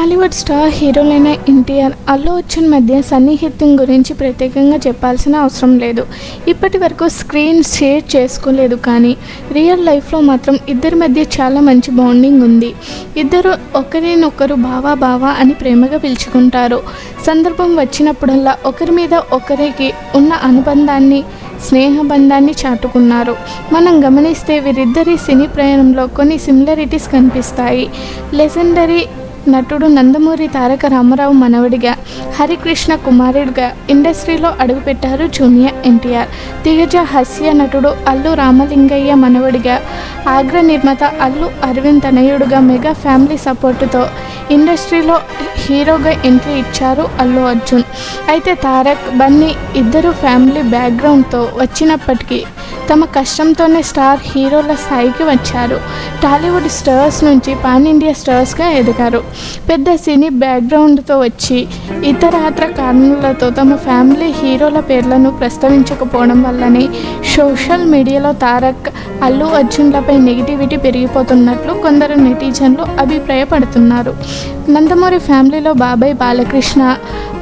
Tollywood star హీరోలైన NTR, Allu Arjun మధ్య సన్నిహిత్యం గురించి ప్రత్యేకంగా చెప్పాల్సిన అవసరం లేదు. ఇప్పటి వరకు స్క్రీన్ షేర్ చేసుకోలేదు, కానీ రియల్ లైఫ్లో మాత్రం ఇద్దరి మధ్య చాలా మంచి బాండింగ్ ఉంది. ఇద్దరు ఒకరినొకరు బావా అని ప్రేమగా పిలుచుకుంటారు. సందర్భం వచ్చినప్పుడల్లా ఒకరి మీద ఒకరికి ఉన్న అనుబంధాన్ని, స్నేహబంధాన్ని చాటుకున్నారు. మనం గమనిస్తే వీరిద్దరి సినీ ప్రయాణంలో కొన్ని సిమిలారిటీస్ కనిపిస్తాయి. లెజెండరీ నటుడు నందమూరి తారక రామారావు మనవడిగా, హరికృష్ణ కుమారుడిగా ఇండస్ట్రీలో అడుగుపెట్టారు జూనియర్ ఎన్టీఆర్. దిగ్గజ హాస్య నటుడు అల్లు రామలింగయ్య మనవడిగా, ఆగ్ర నిర్మాత అల్లు అరవింద్ తనయుడుగా మెగా ఫ్యామిలీ సపోర్టుతో ఇండస్ట్రీలో హీరోగా ఎంట్రీ ఇచ్చారు అల్లు అర్జున్. అయితే తారక్, బన్నీ ఇద్దరు ఫ్యామిలీ బ్యాక్గ్రౌండ్తో వచ్చినప్పటికీ తమ కష్టంతోనే స్టార్ హీరోల స్థాయికి వచ్చారు. టాలీవుడ్ స్టార్స్ నుంచి పాన్ ఇండియా స్టార్స్గా ఎదిగారు. పెద్ద సినీ బ్యాక్గ్రౌండ్తో వచ్చి ఇతరాత్ర కారణాలతో తమ ఫ్యామిలీ హీరోల పేర్లను ప్రస్తావించకపోవడం వల్లనే సోషల్ మీడియాలో తారక్, అల్లు అర్జున్లపై నెగిటివిటీ పెరిగిపోతున్నట్లు కొందరు నెటిజన్లు అభిప్రాయపడుతున్నారు. నందమూరి ఫ్యామిలీలో బాబాయ్ బాలకృష్ణ,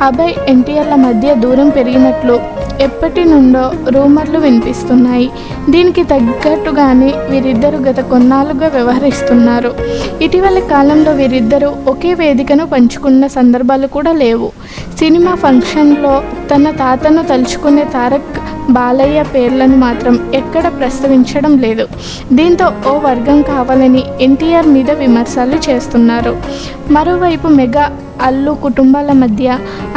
అభయ్ ఎన్టీఆర్ల మధ్య దూరం పెరిగినట్లు ఎప్పటి నుండో రూమర్లు వినిపిస్తున్నాయి. దీనికి తగ్గట్టుగానే వీరిద్దరూ గత కొన్నాళ్ళుగా వ్యవహరిస్తున్నారు. ఇటీవలి కాలంలో వీరిద్దరూ ఒకే వేదికను పంచుకున్న సందర్భాలు కూడా లేవు. సినిమా ఫంక్షన్లో తన తాతను తలుచుకునే తారక్, బాలయ్య పేర్లను మాత్రం ఎక్కడ ప్రస్తావించడం లేదు. దీంతో ఓ వర్గం కావాలని ఎన్టీఆర్ మీద విమర్శలు చేస్తున్నారు. మరోవైపు మెగా, అల్లు కుటుంబాల మధ్య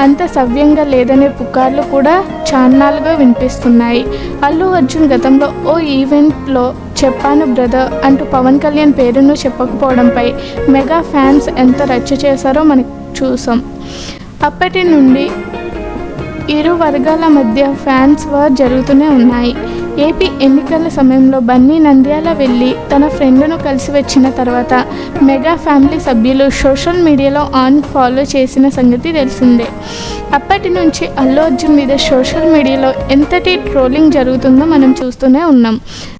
అంత సవ్యంగా లేదనే పుకార్లు కూడా చాన్నాళ్ళుగా వినిపిస్తున్నాయి. అల్లు అర్జున్ గతంలో ఓ ఈవెంట్లో చెప్పాను బ్రదర్ అంటూ పవన్ కళ్యాణ్ పేరును చెప్పకపోవడంపై మెగా ఫ్యాన్స్ ఎంత రచ్చ చేశారో మనం చూసాం. అప్పటి నుండి ఇరు వర్గాల మధ్య ఫ్యాన్స్ వార్ జరుగుతూనే ఉన్నాయి. ఏపీ ఎన్నికల సమయంలో బన్నీ నంద్యాల వెళ్ళి తన ఫ్రెండ్ను కలిసి వచ్చిన తర్వాత మెగా ఫ్యామిలీ సభ్యులు సోషల్ మీడియాలో ఫాలో చేసిన సంగతి తెలిసిందే. అప్పటి నుంచి అల్లు అర్జున్ మీద సోషల్ మీడియాలో ఎంతటి ట్రోలింగ్ జరుగుతుందో మనం చూస్తూనే ఉన్నాం.